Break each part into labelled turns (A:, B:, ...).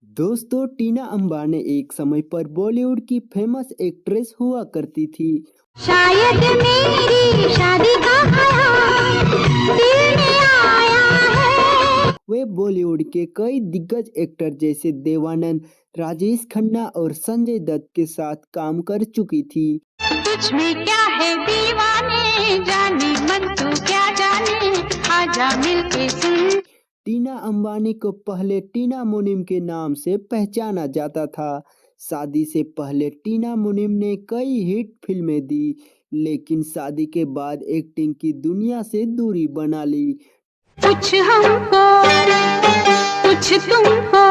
A: दोस्तों, टीना अंबानी एक समय पर बॉलीवुड की फेमस एक्ट्रेस हुआ करती थी।
B: शायद मेरी शादी का ख्याल दिल में आया है।
A: वे बॉलीवुड के कई दिग्गज एक्टर जैसे देवानंद, राजेश खन्ना और संजय दत्त के साथ काम कर चुकी थी।
B: कुछ में क्या है दीवाने, जाने मन तू क्या जाने, आजा मिलके सुन।
A: टीना अंबानी को पहले टीना मुनीम के नाम से पहचाना जाता था। शादी से पहले टीना मुनीम ने कई हिट फिल्में दी, लेकिन शादी के बाद एक्टिंग की दुनिया से दूरी बना ली।
B: कुछ हमको कुछ तुमको,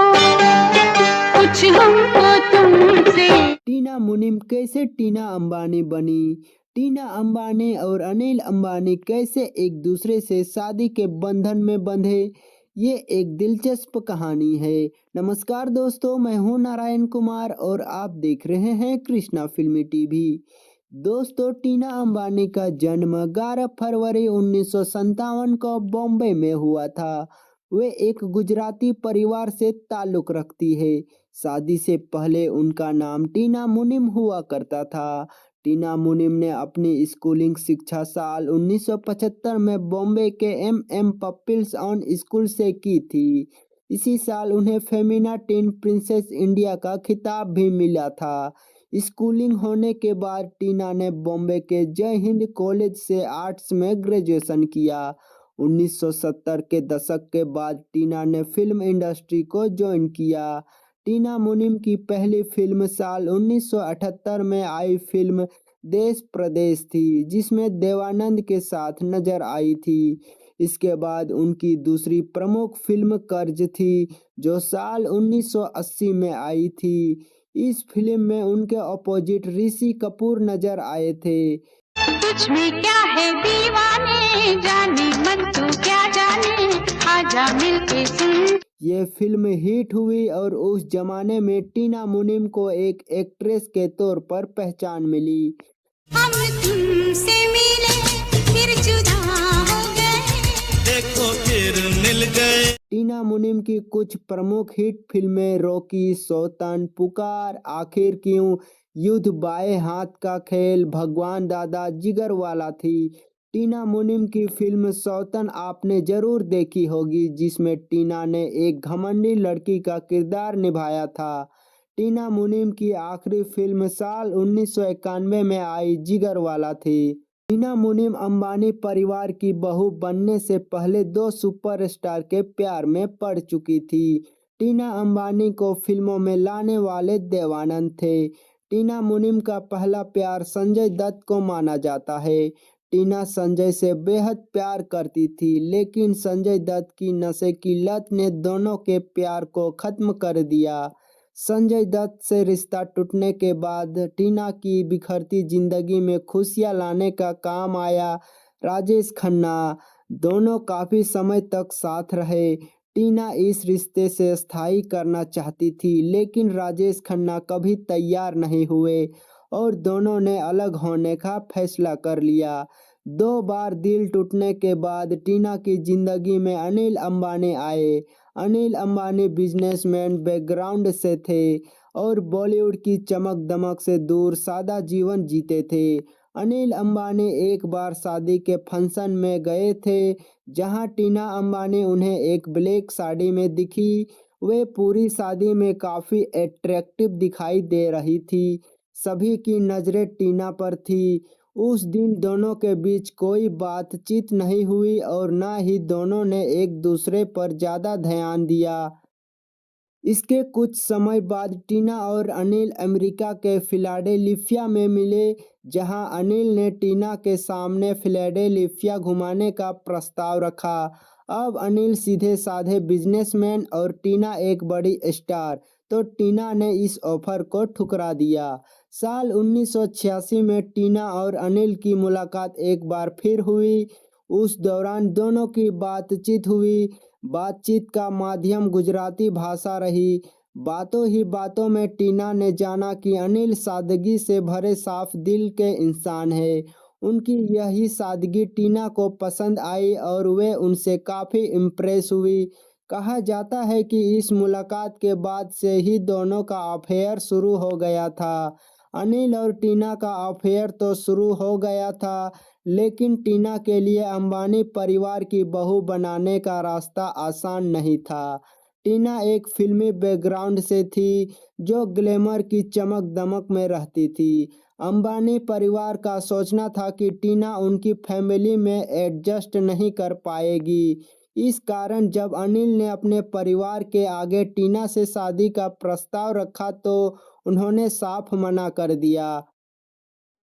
B: कुछ हमको तुमसे।
A: टीना मुनीम कैसे टीना अंबानी बनी? टीना अंबानी और अनिल अंबानी कैसे एक दूसरे से शादी के बंधन में बंधे? ये एक दिलचस्प कहानी है। नमस्कार दोस्तों, मैं हूं नारायण कुमार और आप देख रहे हैं कृष्णा फिल्मी टीवी। दोस्तों, टीना अंबानी का जन्म 11 फरवरी 1957 को बॉम्बे में हुआ था। वे एक गुजराती परिवार से ताल्लुक रखती है। शादी से पहले उनका नाम टीना मुनीम हुआ करता था। टीना मुनीम ने अपनी स्कूलिंग शिक्षा साल 1975 में बॉम्बे के एम पपिल्स ऑन स्कूल से की थी। इसी साल उन्हें फेमिना टीन प्रिंसेस इंडिया का खिताब भी मिला था। स्कूलिंग होने के बाद टीना ने बॉम्बे के जय हिंद कॉलेज से आर्ट्स में ग्रेजुएशन किया। 1970 के दशक के बाद टीना ने फिल्म इंडस्ट्री को ज्वाइन किया। टीना मुनीम की पहली फिल्म साल 1978 में आई फिल्म देश प्रदेश थी, जिसमें देवानंद के साथ नजर आई थी। इसके बाद उनकी दूसरी प्रमुख फिल्म कर्ज थी, जो साल 1980 में आई थी। इस फिल्म में उनके अपोजिट ऋषि कपूर नजर आए थे।
B: कुछ में क्या है दीवाने, जाने मन तू क्या जाने, आजा मिलके सुन।
A: ये फिल्म हिट हुई और उस जमाने में टीना मुनीम को एक एक्ट्रेस के तौर पर पहचान मिली।
B: हम तुमसे मिले फिर जुदा हो गए,
C: देखो फिर मिल गए।
A: टीना मुनीम की कुछ प्रमुख हिट फिल्में रॉकी, सौतन, पुकार, आखिर क्यों, युद्ध, बाएं हाथ का खेल, भगवान दादा, जिगर वाला थी। टीना मुनीम की फिल्म सौतन आपने जरूर देखी होगी, जिसमें टीना ने एक घमंडी लड़की का किरदार निभाया था। टीना मुनीम की आखिरी फिल्म साल 1991 में आई जिगर वाला थी। टीना मुनीम अंबानी परिवार की बहू बनने से पहले दो सुपरस्टार के प्यार में पड़ चुकी थी। टीना अंबानी को फिल्मों में लाने वाले देवानंद थे। टीना मुनीम का पहला प्यार संजय दत्त को माना जाता है। टीना संजय से बेहद प्यार करती थी, लेकिन संजय दत्त की नशे की लत ने दोनों के प्यार को खत्म कर दिया। संजय दत्त से रिश्ता टूटने के बाद टीना की बिखरती जिंदगी में खुशियां लाने का काम आया राजेश खन्ना। दोनों काफी समय तक साथ रहे। टीना इस रिश्ते से स्थायी करना चाहती थी, लेकिन राजेश खन्ना कभी तैयार नहीं हुए और दोनों ने अलग होने का फैसला कर लिया। 2 बार दिल टूटने के बाद टीना की जिंदगी में अनिल अंबानी आए। अनिल अंबानी बिजनेसमैन बैकग्राउंड से थे और बॉलीवुड की चमक दमक से दूर सादा जीवन जीते थे। अनिल अंबानी एक बार शादी के फंक्शन में गए थे, जहां टीना अंबानी उन्हें एक ब्लैक साड़ी में दिखी। वे पूरी शादी में काफी अट्रैक्टिव दिखाई दे रही थी। सभी की नजरें टीना पर थी। उस दिन दोनों के बीच कोई बातचीत नहीं हुई और न ही दोनों ने एक दूसरे पर ज्यादा ध्यान दिया। इसके कुछ समय बाद टीना और अनिल अमेरिका के फिलाडेल्फिया में मिले, जहां अनिल ने टीना के सामने फिलाडेल्फिया घुमाने का प्रस्ताव रखा। अब अनिल सीधे साधे बिजनेसमैन और टीना एक बड़ी स्टार, तो टीना ने इस ऑफर को ठुकरा दिया। साल 1986 में टीना और अनिल की मुलाकात एक बार फिर हुई। उस दौरान दोनों की बातचीत हुई। बातचीत का माध्यम गुजराती भाषा रही। बातों ही बातों में टीना ने जाना कि अनिल सादगी से भरे साफ दिल के इंसान है। उनकी यही सादगी टीना को पसंद आई और वे उनसे काफी इम्प्रेस हुई। कहा जाता है कि इस मुलाकात के बाद से ही दोनों का अफेयर शुरू हो गया था। अनिल और टीना का अफेयर तो शुरू हो गया था, लेकिन टीना के लिए अंबानी परिवार की बहू बनाने का रास्ता आसान नहीं था। टीना एक फिल्मी बैकग्राउंड से थी, जो ग्लैमर की चमक दमक में रहती थी। अंबानी परिवार का सोचना था कि टीना उनकी फैमिली में एडजस्ट नहीं कर पाएगी। इस कारण जब अनिल ने अपने परिवार के आगे टीना से शादी का प्रस्ताव रखा तो उन्होंने साफ मना कर दिया।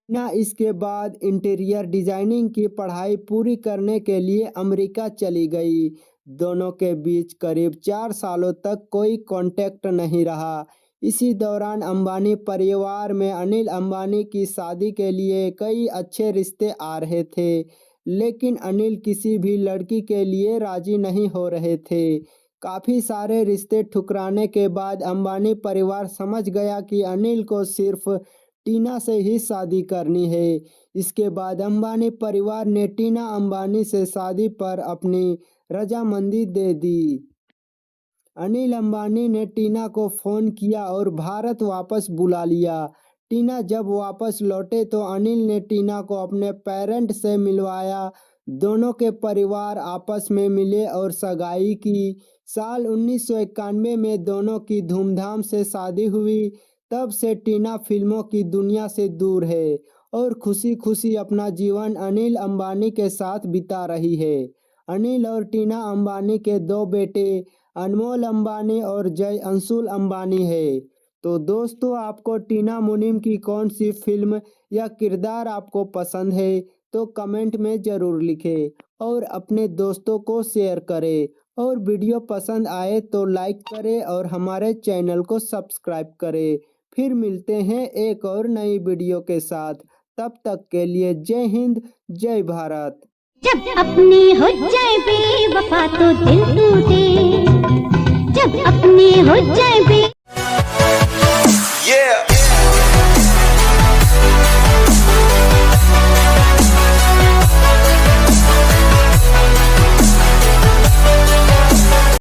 A: टीना इसके बाद इंटीरियर डिजाइनिंग की पढ़ाई पूरी करने के लिए अमेरिका चली गई। दोनों के बीच करीब 4 सालों तक कोई कांटेक्ट नहीं रहा। इसी दौरान अंबानी परिवार में अनिल अंबानी की शादी के लिए कई अच्छे रिश्ते आ रहे थे, लेकिन अनिल किसी भी लड़की के लिए राजी नहीं हो रहे थे। काफ़ी सारे रिश्ते ठुकराने के बाद अंबानी परिवार समझ गया कि अनिल को सिर्फ टीना से ही शादी करनी है। इसके बाद अंबानी परिवार ने टीना अंबानी से शादी पर अपनी रजामंदी दे दी। अनिल अंबानी ने टीना को फ़ोन किया और भारत वापस बुला लिया। टीना जब वापस लौटे तो अनिल ने टीना को अपने पेरेंट से मिलवाया। दोनों के परिवार आपस में मिले और सगाई की। साल 1991 में दोनों की धूमधाम से शादी हुई। तब से टीना फिल्मों की दुनिया से दूर है और खुशी खुशी अपना जीवन अनिल अंबानी के साथ बिता रही है। अनिल और टीना अंबानी के 2 बेटे अनमोल अंबानी और जय अंशुल अंबानी है। तो दोस्तों, आपको टीना मुनीम की कौन सी फिल्म या किरदार आपको पसंद है तो कमेंट में ज़रूर लिखें और अपने दोस्तों को शेयर करें, और वीडियो पसंद आए तो लाइक करें और हमारे चैनल को सब्सक्राइब करें। फिर मिलते हैं एक और नई वीडियो के साथ। तब तक के लिए जय हिंद, जय भारत।
B: जब अपनी हो जाए बेवफा तो दिल टूटे।